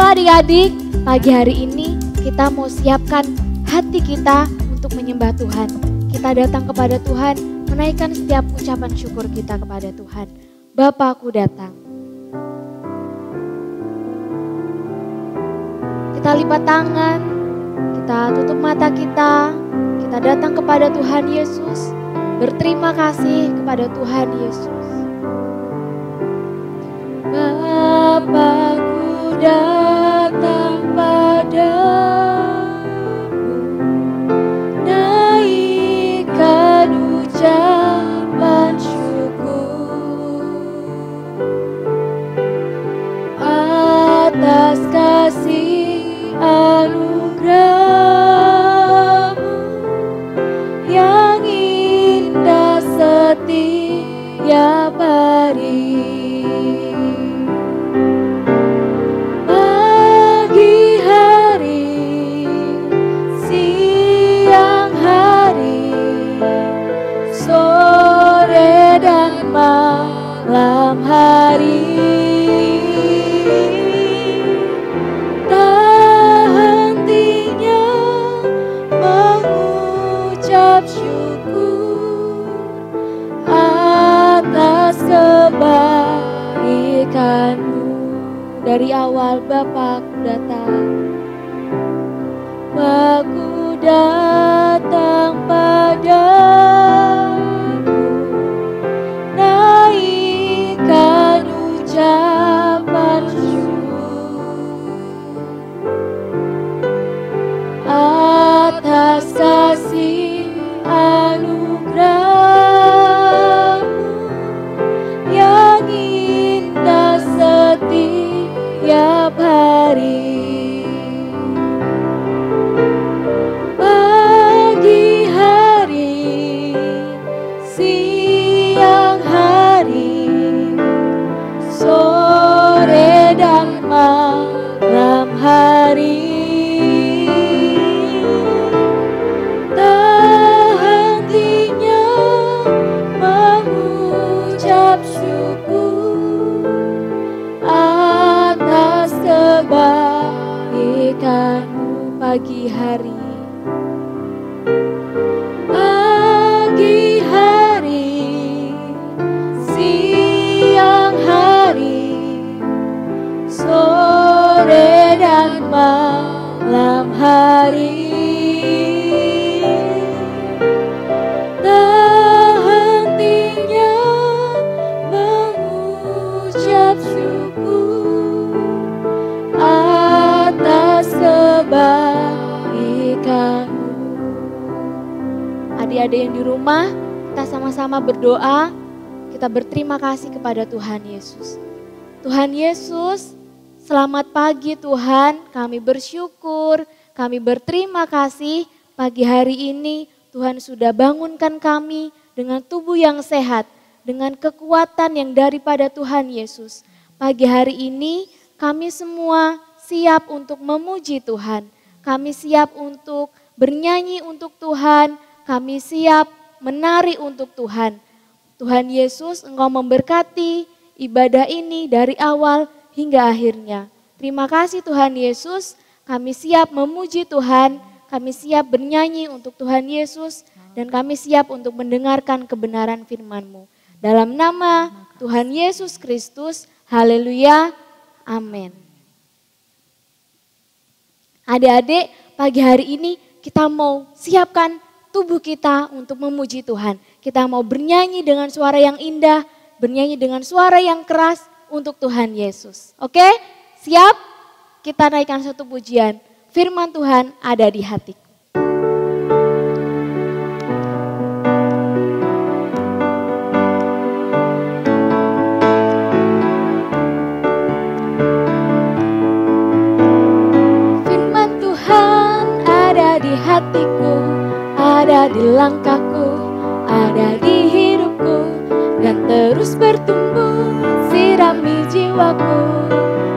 adik-adik, pagi hari ini kita mau siapkan hati kita untuk menyembah Tuhan. Kita datang kepada Tuhan, menaikkan setiap ucapan syukur kita kepada Tuhan. Bapa, aku datang. Kita lipat tangan, kita tutup mata kita datang kepada Tuhan Yesus, berterima kasih kepada Tuhan Yesus. Bapa-Ku datang padamu, naikkan ucapan syukur atas kasih anugerah-Mu yang indah setiap hari. Malam hari tak hentinya mengucap syukur atas kebaikan-Mu. Dari awal Bapa, aku datang, aku datang padamu, naikkan ucapan syukur atas kasih anugerah-Mu yang indah setiap hari. Pagi hari, siang hari, sore dan malam hari, tak hentinya mengucap syukur atas kebaikan-Mu. Pagi hari, pagi hari, siang hari, sore dan malam hari, tak hentinya mengucap syukur atas kebaikan-Mu. Adik-adik yang di rumah, kita sama-sama berdoa. Kita berterima kasih kepada Tuhan Yesus. Tuhan Yesus, selamat pagi Tuhan, kami bersyukur, kami berterima kasih pagi hari ini Tuhan sudah bangunkan kami dengan tubuh yang sehat, dengan kekuatan yang daripada Tuhan Yesus. Pagi hari ini kami semua siap untuk memuji Tuhan, kami siap untuk bernyanyi untuk Tuhan, kami siap menari untuk Tuhan. Tuhan Yesus, Engkau memberkati ibadah ini dari awal hingga akhirnya. Terima kasih Tuhan Yesus, kami siap memuji Tuhan, kami siap bernyanyi untuk Tuhan Yesus, dan kami siap untuk mendengarkan kebenaran firman-Mu. Dalam nama Tuhan Yesus Kristus, haleluya, amin. Adik-adik, pagi hari ini kita mau siapkan tubuh kita untuk memuji Tuhan. Kita mau bernyanyi dengan suara yang indah, bernyanyi dengan suara yang keras untuk Tuhan Yesus. Oke? Siap? Kita naikkan satu pujian. Firman Tuhan ada di hatiku. Firman Tuhan ada di hatiku, ada di langkahku, ada di hidupku, dan terus bertumbuh, sirami jiwaku,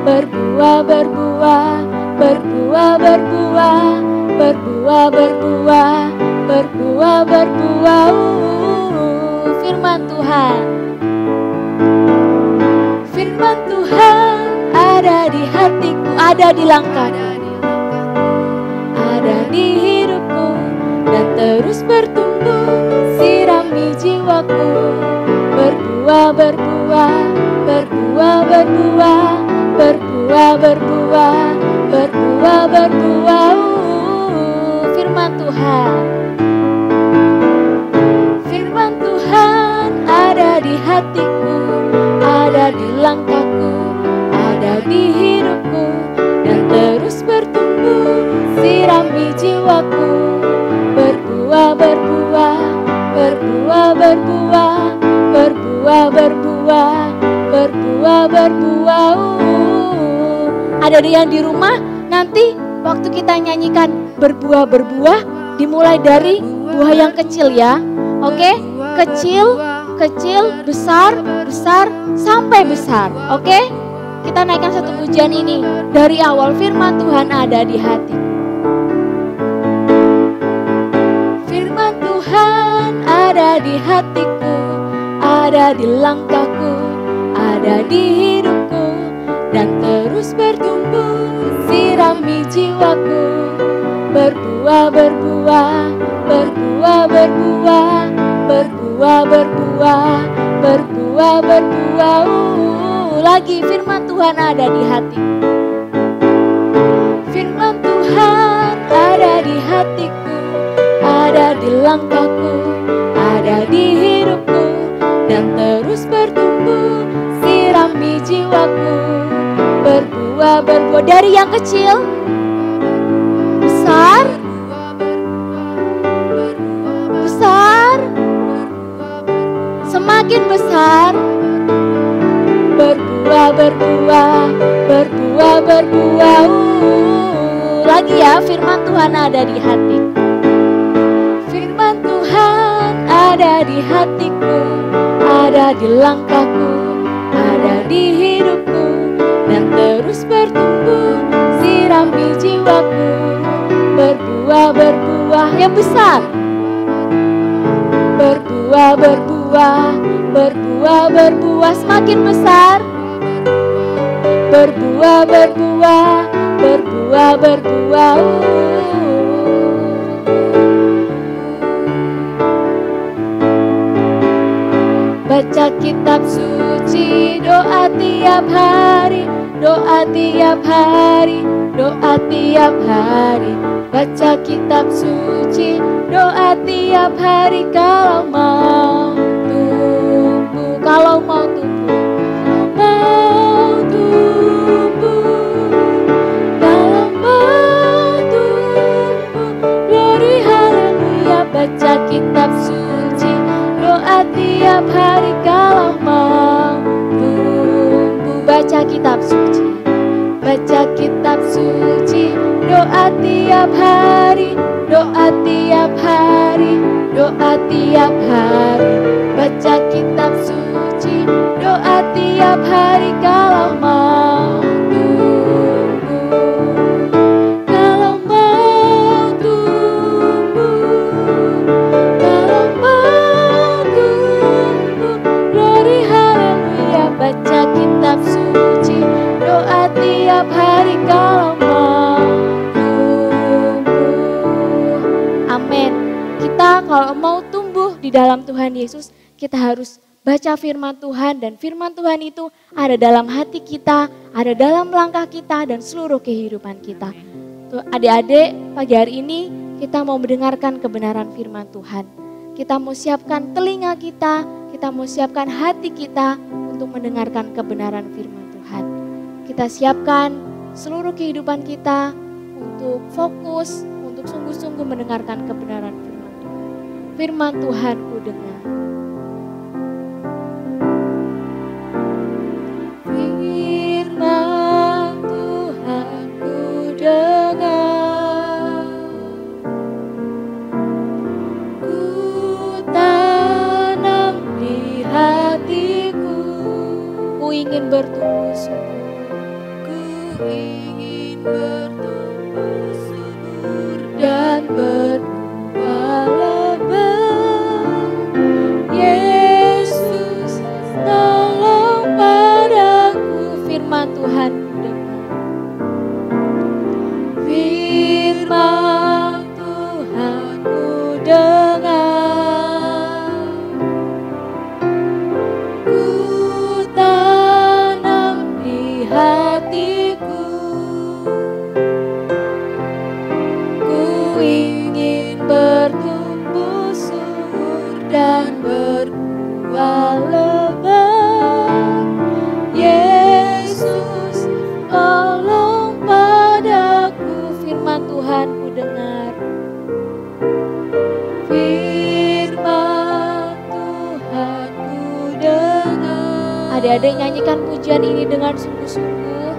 berbuah, berbuah, berbuah, berbuah, berbuah, berbuah, berbuah, berbuah. Firman Tuhan, firman Tuhan ada di hatiku, ada ada di langkahku, ada di hidupku, dan terus bertumbuh, sirami jiwaku, berbuah, berbuah, berbuah, berbuah, berbuah, berbuah, berbuah, berbuah. Firman Tuhan, firman Tuhan ada di hatiku, ada di langkahku, ada di hidupku, dan terus bertumbuh, sirami jiwaku, berbuah, berbuah, berbuah, berbuah, berbuah, berbuah, berbuah, berbuah. Ada yang di rumah, nanti waktu kita nyanyikan berbuah-berbuah, dimulai dari buah yang kecil ya. Oke? Kecil, kecil, besar, besar, sampai besar. Oke? Kita naikkan satu pujian ini. Dari awal firman Tuhan ada di hati. Firman Tuhan ada di hatiku, ada di langkahku, ada di hidupku, dan terus bertumbuh, sirami jiwaku, berbuah, berbuah, berbuah, berbuah, berbuah, berbuah, berbuah, berbuah. Lagi firman Tuhan ada di hati. Firman Tuhan ada di hatiku, ada di langkahku, ada di hidupku, dan terus bertumbuh, sirami jiwaku, berbuah, berbuah. Dari yang kecil, besar, besar, semakin besar, berbuah, berbuah, berbuah, berbuah. Lagi ya, firman Tuhan ada di hati. Firman Tuhan ada di hatiku, ada di langkahku, ada di hidupku, dan terus bertumbuh, sirami jiwaku, berbuah, berbuah yang besar, berbuah, berbuah, berbuah, berbuah semakin besar, berbuah, berbuah, berbuah, berbuah. Baca kitab suci, doa tiap hari, doa tiap hari, doa tiap hari. Baca kitab suci, doa tiap hari, kalau mau tumbuh, kalau mau tumbuh, mau tumbuh, kalau mau tumbuh, glory haleluya. Baca kitab suci, doa tiap hari, kalau mau tumbuh. Baca kitab suci, baca kitab suci, doa tiap hari, doa tiap hari, doa tiap hari. Baca kitab suci, doa tiap hari, kalau mau tumbuh, kalau mau tumbuh, kalau mau tumbuh, glory haleluya. Baca kitab suci, doa tiap hari, kalau mau tumbuh. Amin. Kita kalau mau tumbuh di dalam Tuhan Yesus, kita harus baca firman Tuhan, dan firman Tuhan itu ada dalam hati kita, ada dalam langkah kita, dan seluruh kehidupan kita. Tuh, adik-adik, pagi hari ini kita mau mendengarkan kebenaran firman Tuhan. Kita mau siapkan telinga kita mau siapkan hati kita untuk mendengarkan kebenaran firman Tuhan. Kita siapkan seluruh kehidupan kita untuk fokus, untuk sungguh-sungguh mendengarkan kebenaran firman Tuhan. Firman Tuhan ku dengar. Firman Tuhan ku dengar, ku tanam di hatiku, ku ingin bertumbuh subur, ku ingin bertumbuh subur dan berbuah lebat. Yesus, tolong padaku. Firman Tuhan ku dengar. Adik-adik nyanyikan pujian ini dengan sungguh-sungguh.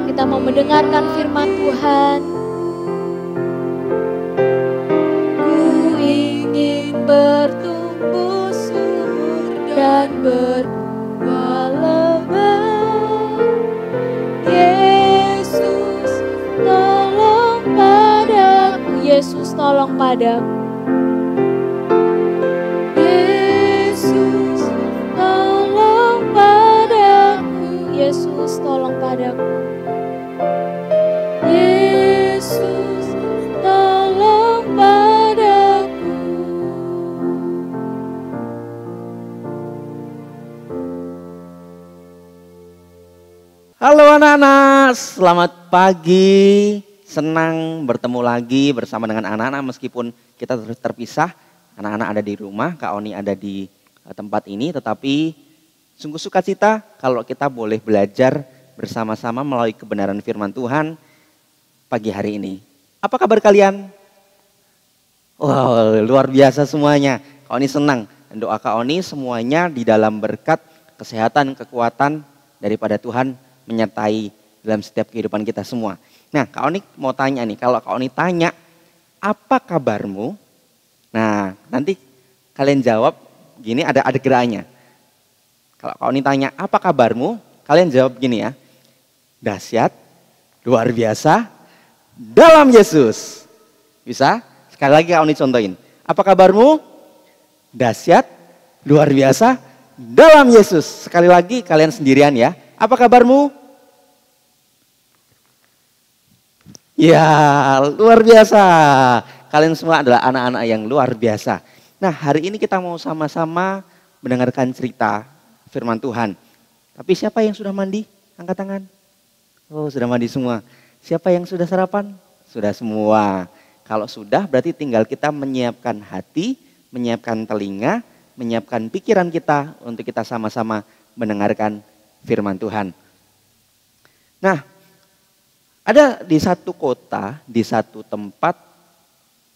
Kita mau mendengarkan firman Tuhan. Ku ingin bertumbuh subur dan berbuah lebat. Yesus tolong padaku. Yesus tolong padaku. Yesus tolong padaku. Yesus tolong padaku. Yesus tolong padaku. Halo anak-anak, selamat pagi. Senang bertemu lagi bersama dengan anak-anak meskipun kita terpisah. Anak-anak ada di rumah, Kak Oni ada di tempat ini, tetapi sungguh sukacita kalau kita boleh belajar bersama-sama melalui kebenaran firman Tuhan pagi hari ini. Apa kabar kalian? Wow, luar biasa semuanya. Kak Oni senang dan doa Kak Oni semuanya di dalam berkat, kesehatan, kekuatan daripada Tuhan menyertai dalam setiap kehidupan kita semua. Nah, Kak Oni mau tanya nih, kalau Kak Oni tanya, apa kabarmu? Nah, nanti kalian jawab gini, ada gerakannya. Kalau Kak Oni tanya, apa kabarmu? Kalian jawab gini ya, dahsyat, luar biasa, dalam Yesus. Bisa? Sekali lagi Kak Oni contohin. Apa kabarmu? Dahsyat, luar biasa, dalam Yesus. Sekali lagi kalian sendirian ya. Apa kabarmu? Ya, luar biasa. Kalian semua adalah anak-anak yang luar biasa. Nah, hari ini kita mau sama-sama mendengarkan cerita firman Tuhan. Tapi siapa yang sudah mandi? Angkat tangan. Oh, sudah mandi semua. Siapa yang sudah sarapan? Sudah semua. Kalau sudah berarti tinggal kita menyiapkan hati, menyiapkan telinga, menyiapkan pikiran kita untuk kita sama-sama mendengarkan firman Tuhan. Nah, ada di satu kota, di satu tempat,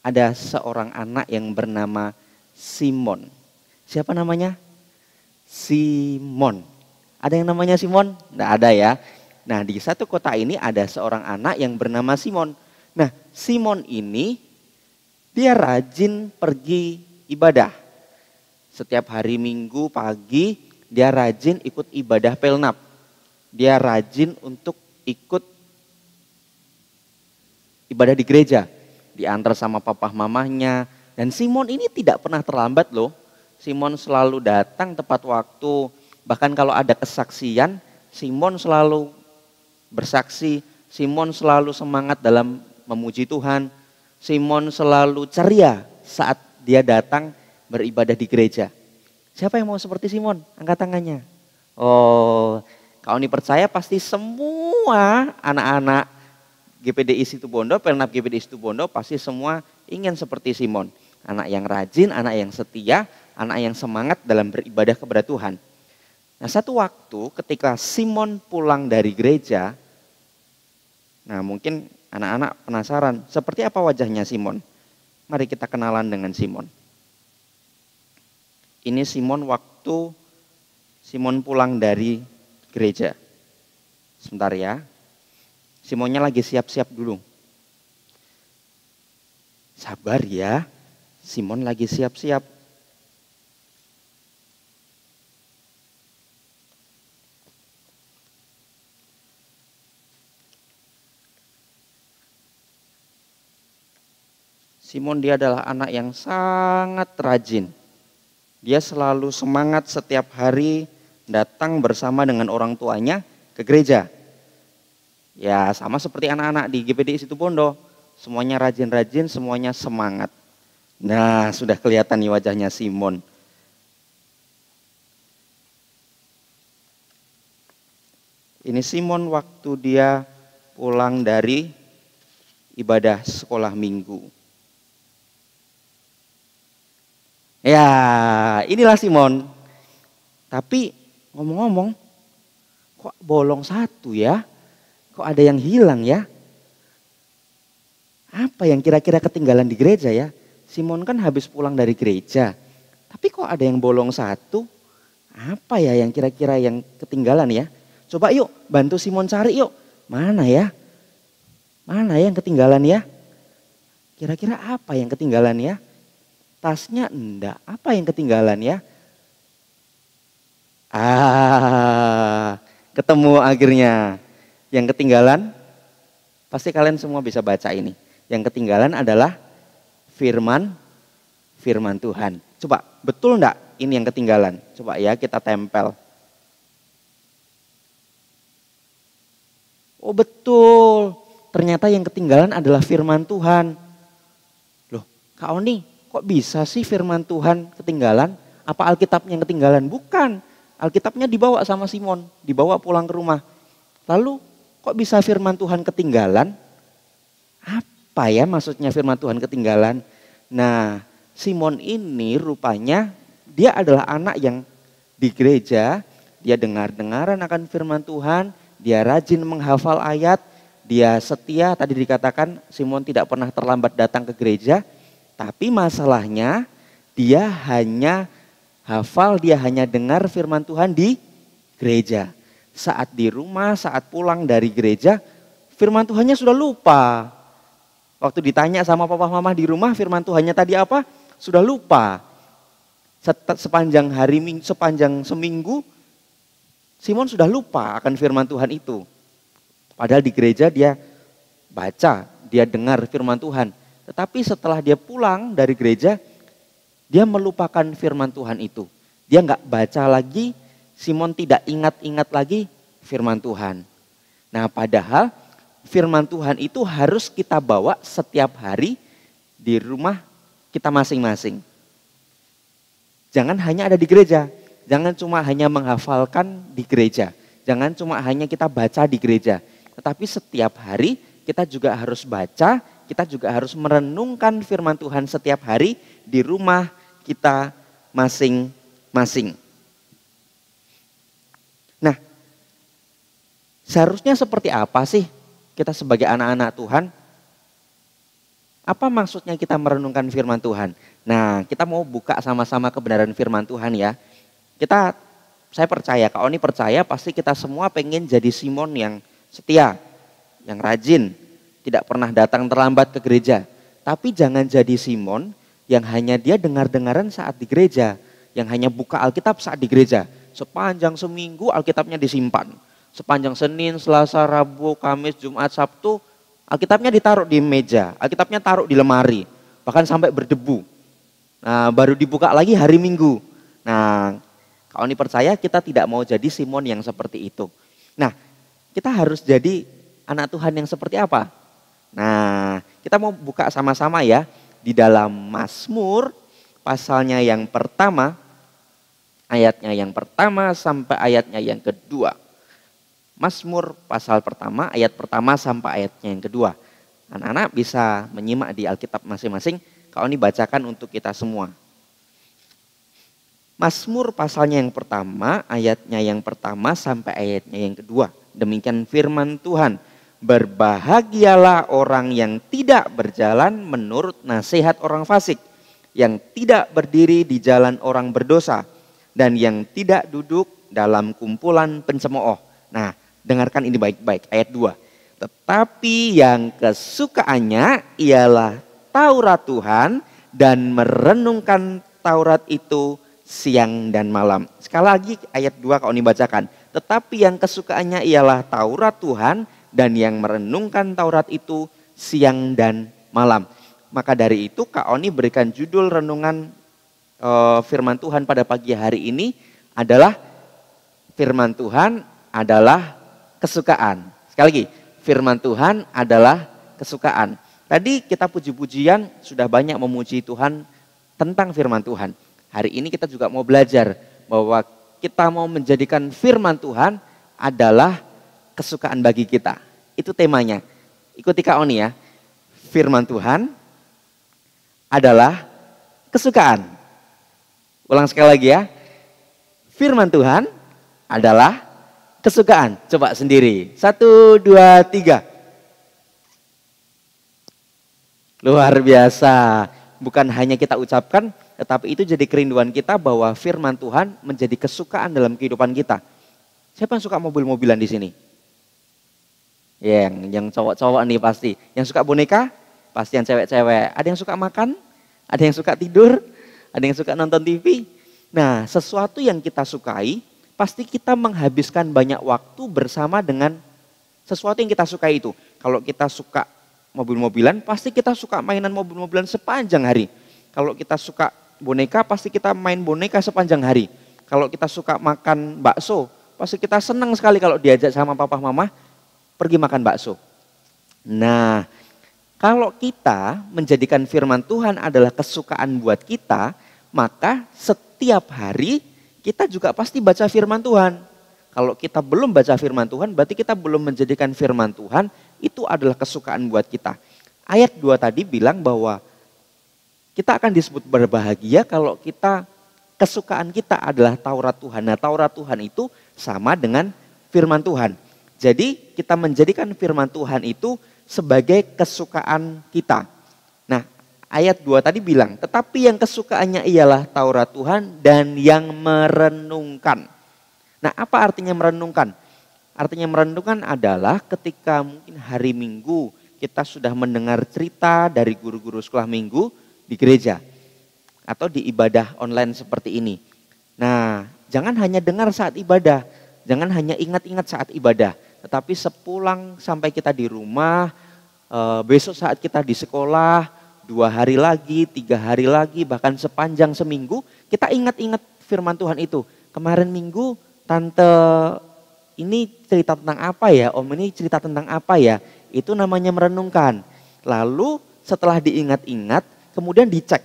ada seorang anak yang bernama Simon. Siapa namanya? Simon. Ada yang namanya Simon? Tidak ada ya. Nah, di satu kota ini ada seorang anak yang bernama Simon. Nah, Simon ini dia rajin pergi ibadah. Setiap hari Minggu pagi dia rajin ikut ibadah pelnap. Dia rajin untuk ikut ibadah di gereja, diantar sama papa mamahnya. Dan Simon ini tidak pernah terlambat loh. Simon selalu datang tepat waktu. Bahkan kalau ada kesaksian, Simon selalu bersaksi. Simon selalu semangat dalam memuji Tuhan. Simon selalu ceria saat dia datang beribadah di gereja. Siapa yang mau seperti Simon? Angkat tangannya. Oh, kalau ini percaya pasti semua anak-anak GPDI Situbondo, Pelnap GPDI Situbondo pasti semua ingin seperti Simon. Anak yang rajin, anak yang setia, anak yang semangat dalam beribadah kepada Tuhan. Nah, satu waktu ketika Simon pulang dari gereja, nah mungkin anak-anak penasaran seperti apa wajahnya Simon. Mari kita kenalan dengan Simon. Ini Simon waktu Simon pulang dari gereja. Sebentar ya. Simonnya lagi siap-siap dulu. Sabar ya, Simon lagi siap-siap. Simon dia adalah anak yang sangat rajin. Dia selalu semangat setiap hari datang bersama dengan orang tuanya ke gereja. Ya sama seperti anak-anak di GPDI Situbondo. Semuanya rajin-rajin, semuanya semangat. Nah sudah kelihatan nih wajahnya Simon. Ini Simon waktu dia pulang dari ibadah sekolah minggu. Ya inilah Simon. Tapi ngomong-ngomong kok bolong satu ya? Kok ada yang hilang ya? Apa yang kira-kira ketinggalan di gereja ya? Simon kan habis pulang dari gereja. Tapi kok ada yang bolong satu? Apa ya yang kira-kira yang ketinggalan ya? Coba yuk bantu Simon cari yuk. Mana ya? Mana yang ketinggalan ya? Kira-kira apa yang ketinggalan ya? Tasnya enggak. Apa yang ketinggalan ya? Ketemu akhirnya. Yang ketinggalan, pasti kalian semua bisa baca ini. Yang ketinggalan adalah firman Tuhan. Coba, betul enggak ini yang ketinggalan? Coba ya kita tempel. Oh betul, ternyata yang ketinggalan adalah firman Tuhan. Loh, Kak Oni, kok bisa sih firman Tuhan ketinggalan? Apa Alkitabnya yang ketinggalan? Bukan, Alkitabnya dibawa sama Simon, dibawa pulang ke rumah. Lalu kok bisa firman Tuhan ketinggalan? Apa ya maksudnya firman Tuhan ketinggalan? Nah, Simon ini rupanya dia adalah anak yang di gereja, dia dengar-dengaran akan firman Tuhan, dia rajin menghafal ayat, dia setia, tadi dikatakan Simon tidak pernah terlambat datang ke gereja, tapi masalahnya dia hanya hafal, dia hanya dengar firman Tuhan di gereja. Saat di rumah, saat pulang dari gereja, firman Tuhannya sudah lupa. Waktu ditanya sama papa mama di rumah, firman Tuhannya tadi apa? Sudah lupa. Sepanjang seminggu, Simon sudah lupa akan firman Tuhan itu. Padahal di gereja dia baca, dia dengar firman Tuhan. Tetapi setelah dia pulang dari gereja, dia melupakan firman Tuhan itu. Dia nggak baca lagi, Simon tidak ingat-ingat lagi firman Tuhan. Nah padahal firman Tuhan itu harus kita bawa setiap hari di rumah kita masing-masing. Jangan hanya ada di gereja, jangan cuma hanya menghafalkan di gereja, jangan cuma hanya kita baca di gereja. Tetapi setiap hari kita juga harus baca, kita juga harus merenungkan firman Tuhan setiap hari di rumah kita masing-masing. Nah, seharusnya seperti apa sih kita sebagai anak-anak Tuhan? Apa maksudnya kita merenungkan firman Tuhan? Nah, kita mau buka sama-sama kebenaran firman Tuhan ya. Saya percaya, Kak Oni percaya pasti kita semua pengen jadi Simon yang setia, yang rajin, tidak pernah datang terlambat ke gereja. Tapi jangan jadi Simon yang hanya dia dengar-dengaran saat di gereja, yang hanya buka Alkitab saat di gereja. Sepanjang seminggu Alkitabnya disimpan. Sepanjang Senin, Selasa, Rabu, Kamis, Jumat, Sabtu, Alkitabnya ditaruh di meja, Alkitabnya taruh di lemari, bahkan sampai berdebu. Nah, baru dibuka lagi hari Minggu. Nah, kalau ini percaya kita tidak mau jadi Simon yang seperti itu. Nah, kita harus jadi anak Tuhan yang seperti apa? Nah, kita mau buka sama-sama ya di dalam Mazmur pasalnya yang pertama, ayatnya yang pertama sampai ayatnya yang kedua. Mazmur pasal pertama, ayat pertama sampai ayatnya yang kedua. Anak-anak bisa menyimak di Alkitab masing-masing. Kalau ini bacakan untuk kita semua. Mazmur pasalnya yang pertama, ayatnya yang pertama sampai ayatnya yang kedua. Demikian firman Tuhan. Berbahagialah orang yang tidak berjalan menurut nasihat orang fasik, yang tidak berdiri di jalan orang berdosa, dan yang tidak duduk dalam kumpulan pencemooh. Nah, dengarkan ini baik-baik, ayat 2. Tetapi yang kesukaannya ialah Taurat Tuhan dan merenungkan Taurat itu siang dan malam. Sekali lagi ayat 2 kalau dibacakan. Tetapi yang kesukaannya ialah Taurat Tuhan dan yang merenungkan Taurat itu siang dan malam. Maka dari itu Kak Oni berikan judul renungan firman Tuhan pada pagi hari ini adalah firman Tuhan adalah kesukaan. Sekali lagi, firman Tuhan adalah kesukaan. Tadi kita puji-pujian sudah banyak memuji Tuhan tentang firman Tuhan. Hari ini kita juga mau belajar bahwa kita mau menjadikan firman Tuhan adalah kesukaan bagi kita. Itu temanya. Ikuti Kak Oni ya. Firman Tuhan adalah kesukaan. Ulang sekali lagi ya. Firman Tuhan adalah kesukaan. Coba sendiri. 1, 2, 3. Luar biasa. Bukan hanya kita ucapkan, tetapi itu jadi kerinduan kita bahwa firman Tuhan menjadi kesukaan dalam kehidupan kita. Siapa yang suka mobil-mobilan di sini? Yang cowok-cowok nih pasti. Yang suka boneka? Pasti yang cewek-cewek. Ada yang suka makan? Ada yang suka tidur? Ada yang suka nonton TV? Nah, sesuatu yang kita sukai, pasti kita menghabiskan banyak waktu bersama dengan sesuatu yang kita sukai itu. Kalau kita suka mobil-mobilan, pasti kita suka mainan mobil-mobilan sepanjang hari. Kalau kita suka boneka, pasti kita main boneka sepanjang hari. Kalau kita suka makan bakso, pasti kita senang sekali kalau diajak sama papa mama pergi makan bakso. Nah, kalau kita menjadikan firman Tuhan adalah kesukaan buat kita, maka setiap hari kita juga pasti baca firman Tuhan. Kalau kita belum baca firman Tuhan, berarti kita belum menjadikan firman Tuhan itu adalah kesukaan buat kita. Ayat 2 tadi bilang bahwa kita akan disebut berbahagia kalau kita kesukaan kita adalah Taurat Tuhan. Nah, Taurat Tuhan itu sama dengan firman Tuhan. Jadi kita menjadikan firman Tuhan itu sebagai kesukaan kita. Nah, ayat 2 tadi bilang, tetapi yang kesukaannya ialah Taurat Tuhan dan yang merenungkan. Nah, apa artinya merenungkan? Artinya merenungkan adalah ketika mungkin hari Minggu kita sudah mendengar cerita dari guru-guru sekolah minggu di gereja atau di ibadah online seperti ini. Nah, jangan hanya dengar saat ibadah, jangan hanya ingat-ingat saat ibadah, tetapi sepulang sampai kita di rumah, besok saat kita di sekolah, 2 hari lagi, 3 hari lagi, bahkan sepanjang seminggu, kita ingat-ingat firman Tuhan itu. Kemarin minggu, tante ini cerita tentang apa ya, om ini cerita tentang apa ya, itu namanya merenungkan. Lalu setelah diingat-ingat, kemudian dicek,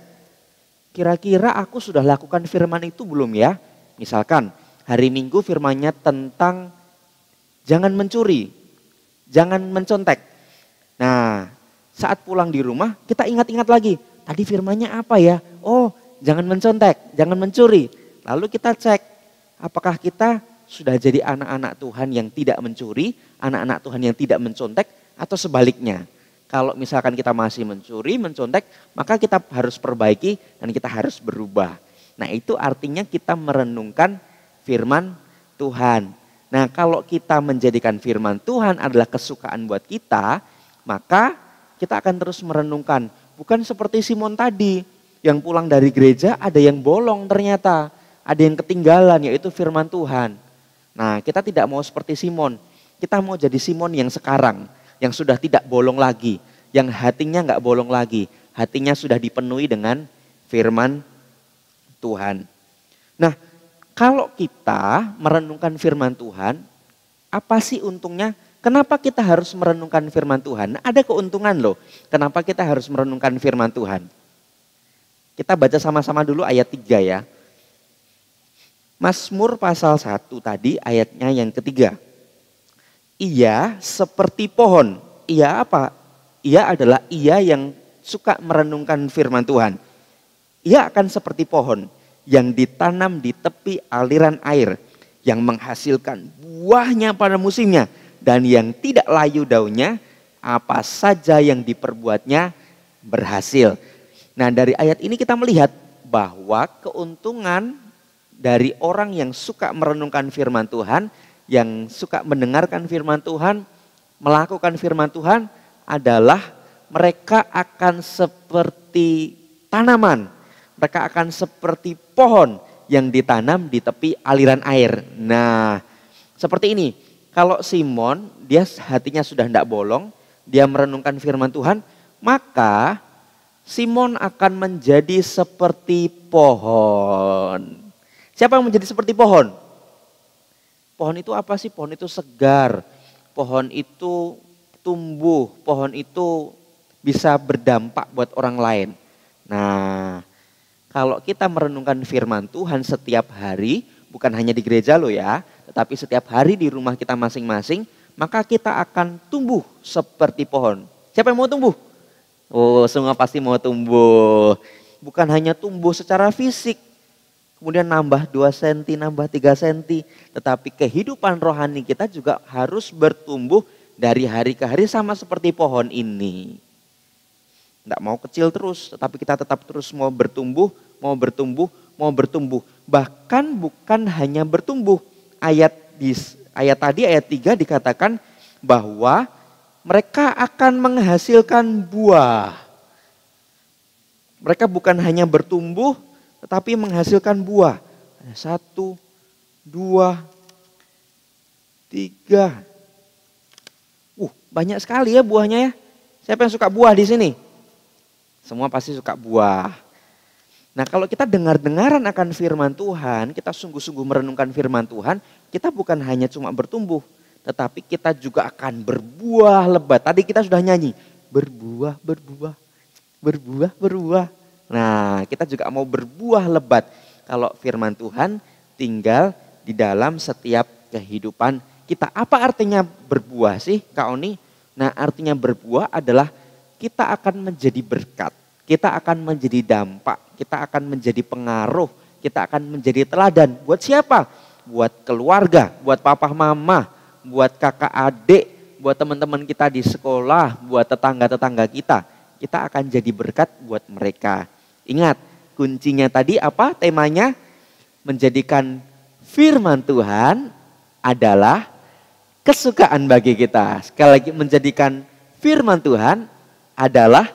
kira-kira aku sudah lakukan firman itu belum ya? Misalkan hari Minggu firmannya tentang jangan mencuri, jangan mencontek. Nah, saat pulang di rumah kita ingat-ingat lagi, tadi firmannya apa ya? Oh, jangan mencontek, jangan mencuri. Lalu kita cek, apakah kita sudah jadi anak-anak Tuhan yang tidak mencuri, anak-anak Tuhan yang tidak mencontek, atau sebaliknya. Kalau misalkan kita masih mencuri, mencontek, maka kita harus perbaiki dan kita harus berubah. Nah, itu artinya kita merenungkan firman Tuhan. Nah, kalau kita menjadikan firman Tuhan adalah kesukaan buat kita, maka kita akan terus merenungkan. Bukan seperti Simon tadi, yang pulang dari gereja ada yang bolong ternyata, ada yang ketinggalan yaitu firman Tuhan. Nah, kita tidak mau seperti Simon, kita mau jadi Simon yang sekarang, yang sudah tidak bolong lagi, yang hatinya nggak bolong lagi, hatinya sudah dipenuhi dengan firman Tuhan. Nah, kalau kita merenungkan firman Tuhan, apa sih untungnya? Kenapa kita harus merenungkan firman Tuhan? Ada keuntungan loh. Kenapa kita harus merenungkan firman Tuhan? Kita baca sama-sama dulu ayat 3 ya. Mazmur pasal 1 tadi ayatnya yang ketiga. Ia seperti pohon. Ia apa? Ia adalah ia yang suka merenungkan firman Tuhan. Ia akan seperti pohon yang ditanam di tepi aliran air, yang menghasilkan buahnya pada musimnya, dan yang tidak layu daunnya, apa saja yang diperbuatnya berhasil. Nah, dari ayat ini kita melihat bahwa keuntungan dari orang yang suka merenungkan firman Tuhan, yang suka mendengarkan firman Tuhan, melakukan firman Tuhan adalah mereka akan seperti tanaman. Mereka akan seperti pohon yang ditanam di tepi aliran air. Nah, seperti ini. Kalau Simon, dia hatinya sudah tidak bolong, dia merenungkan firman Tuhan, maka Simon akan menjadi seperti pohon. Siapa yang menjadi seperti pohon? Pohon itu apa sih? Pohon itu segar, pohon itu tumbuh, pohon itu bisa berdampak buat orang lain. Nah, kalau kita merenungkan firman Tuhan setiap hari, bukan hanya di gereja loh ya, tetapi setiap hari di rumah kita masing-masing, maka kita akan tumbuh seperti pohon. Siapa yang mau tumbuh? Oh, semua pasti mau tumbuh. Bukan hanya tumbuh secara fisik, kemudian nambah 2 cm, nambah 3 cm. Tetapi kehidupan rohani kita juga harus bertumbuh dari hari ke hari sama seperti pohon ini. Tidak mau kecil terus, tetapi kita tetap terus mau bertumbuh, mau bertumbuh, mau bertumbuh. Bahkan bukan hanya bertumbuh. Ayat tadi ayat 3 dikatakan bahwa mereka akan menghasilkan buah. Mereka bukan hanya bertumbuh tetapi menghasilkan buah. Ada 1, 2, 3. Banyak sekali ya buahnya ya. Siapa yang suka buah di sini? Semua pasti suka buah. Nah, kalau kita dengar-dengaran akan firman Tuhan, kita sungguh-sungguh merenungkan firman Tuhan, kita bukan hanya cuma bertumbuh, tetapi kita juga akan berbuah lebat. Tadi kita sudah nyanyi, berbuah, berbuah, berbuah, berbuah. Nah, kita juga mau berbuah lebat. Kalau firman Tuhan tinggal di dalam setiap kehidupan kita. Apa artinya berbuah sih, Kak Oni? Nah, artinya berbuah adalah kita akan menjadi berkat. Kita akan menjadi dampak, kita akan menjadi pengaruh, kita akan menjadi teladan. Buat siapa? Buat keluarga, buat papa mama, buat kakak adik, buat teman-teman kita di sekolah, buat tetangga-tetangga kita. Kita akan jadi berkat buat mereka. Ingat, kuncinya tadi apa temanya? Menjadikan firman Tuhan adalah kesukaan bagi kita. Sekali lagi, menjadikan firman Tuhan adalah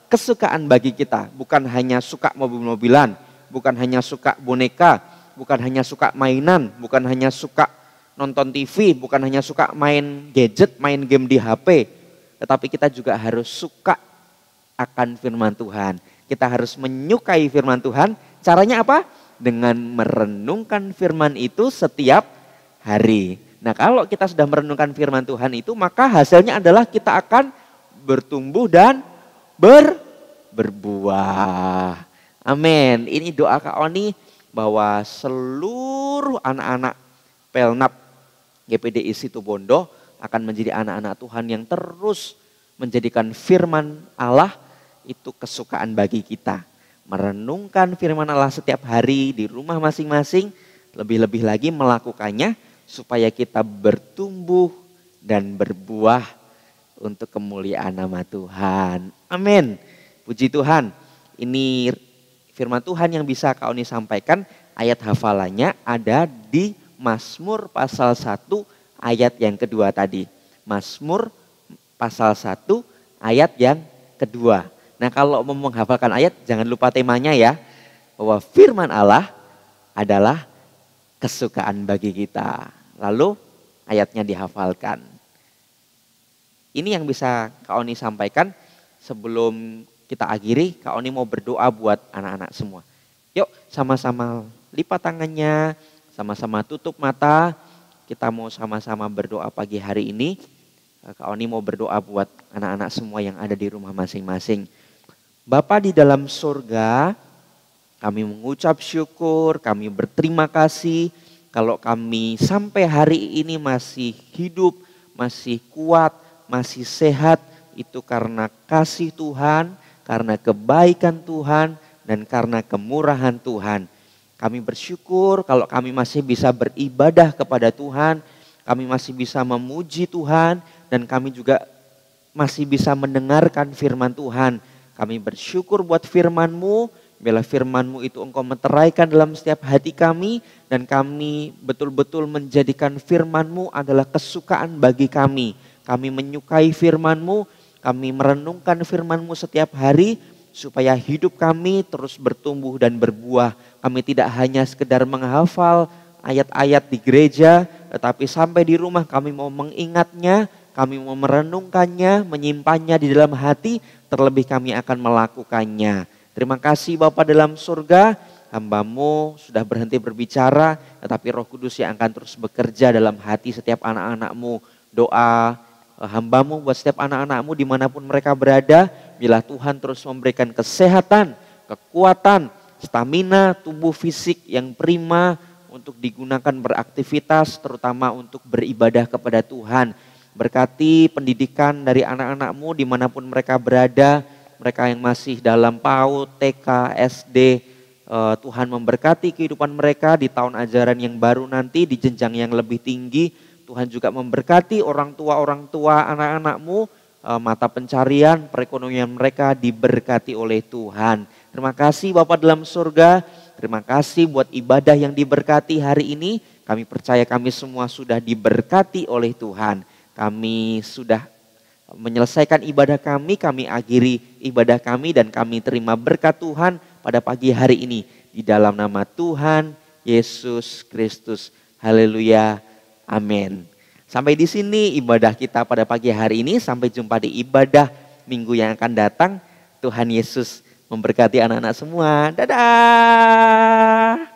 kesukaan bagi kita. Bukan hanya suka mobil-mobilan, bukan hanya suka boneka, bukan hanya suka mainan, bukan hanya suka nonton TV, bukan hanya suka main gadget, main game di HP. Tetapi kita juga harus suka akan firman Tuhan. Kita harus menyukai firman Tuhan. Caranya apa? Dengan merenungkan firman itu setiap hari. Nah, kalau kita sudah merenungkan firman Tuhan itu, maka hasilnya adalah kita akan bertumbuh dan berbuah. Amin. Ini doa Kak Oni bahwa seluruh anak-anak Pelnap GPDI Situbondo akan menjadi anak-anak Tuhan yang terus menjadikan firman Allah itu kesukaan bagi kita. Merenungkan firman Allah setiap hari di rumah masing-masing, lebih-lebih lagi melakukannya supaya kita bertumbuh dan berbuah untuk kemuliaan nama Tuhan. Amin. Puji Tuhan. Ini firman Tuhan yang bisa Kak Oni sampaikan. Ayat hafalannya ada di Mazmur pasal 1 ayat yang kedua tadi. Mazmur pasal 1 ayat yang kedua. Nah, kalau mau menghafalkan ayat jangan lupa temanya ya. Bahwa firman Allah adalah kesukaan bagi kita. Lalu ayatnya dihafalkan. Ini yang bisa Kak Oni sampaikan. Sebelum kita akhiri, Kak Oni mau berdoa buat anak-anak semua. Yuk sama-sama lipat tangannya, sama-sama tutup mata. Kita mau sama-sama berdoa pagi hari ini. Kak Oni mau berdoa buat anak-anak semua yang ada di rumah masing-masing. Bapa di dalam surga, kami mengucap syukur, kami berterima kasih kalau kami sampai hari ini masih hidup, masih kuat, masih sehat. Itu karena kasih Tuhan, karena kebaikan Tuhan, dan karena kemurahan Tuhan. Kami bersyukur kalau kami masih bisa beribadah kepada Tuhan, kami masih bisa memuji Tuhan, dan kami juga masih bisa mendengarkan firman Tuhan. Kami bersyukur buat firman-Mu, bila firman-Mu itu Engkau meteraikan dalam setiap hati kami, dan kami betul-betul menjadikan firman-Mu adalah kesukaan bagi kami. Kami menyukai firman-Mu, kami merenungkan firman-Mu setiap hari, supaya hidup kami terus bertumbuh dan berbuah. Kami tidak hanya sekedar menghafal ayat-ayat di gereja, tetapi sampai di rumah kami mau mengingatnya, kami mau merenungkannya, menyimpannya di dalam hati, terlebih kami akan melakukannya. Terima kasih Bapa dalam surga, hamba-Mu sudah berhenti berbicara, tetapi Roh Kudus yang akan terus bekerja dalam hati setiap anak-anak-Mu. Doa hamba-Mu buat setiap anak-anak-Mu dimanapun mereka berada, bila Tuhan terus memberikan kesehatan, kekuatan, stamina, tubuh fisik yang prima untuk digunakan beraktivitas, terutama untuk beribadah kepada Tuhan. Berkati pendidikan dari anak-anak-Mu dimanapun mereka berada, mereka yang masih dalam PAUD, TK, SD, Tuhan memberkati kehidupan mereka di tahun ajaran yang baru nanti, di jenjang yang lebih tinggi. Tuhan juga memberkati orang tua anak-anak-Mu, mata pencarian, perekonomian mereka diberkati oleh Tuhan. Terima kasih Bapa dalam surga. Terima kasih buat ibadah yang diberkati hari ini. Kami percaya kami semua sudah diberkati oleh Tuhan. Kami sudah menyelesaikan ibadah kami akhiri ibadah kami dan kami terima berkat Tuhan pada pagi hari ini. Di dalam nama Tuhan Yesus Kristus. Haleluya. Amin. Sampai di sini ibadah kita pada pagi hari ini. Sampai jumpa di ibadah minggu yang akan datang. Tuhan Yesus memberkati anak-anak semua. Dadah.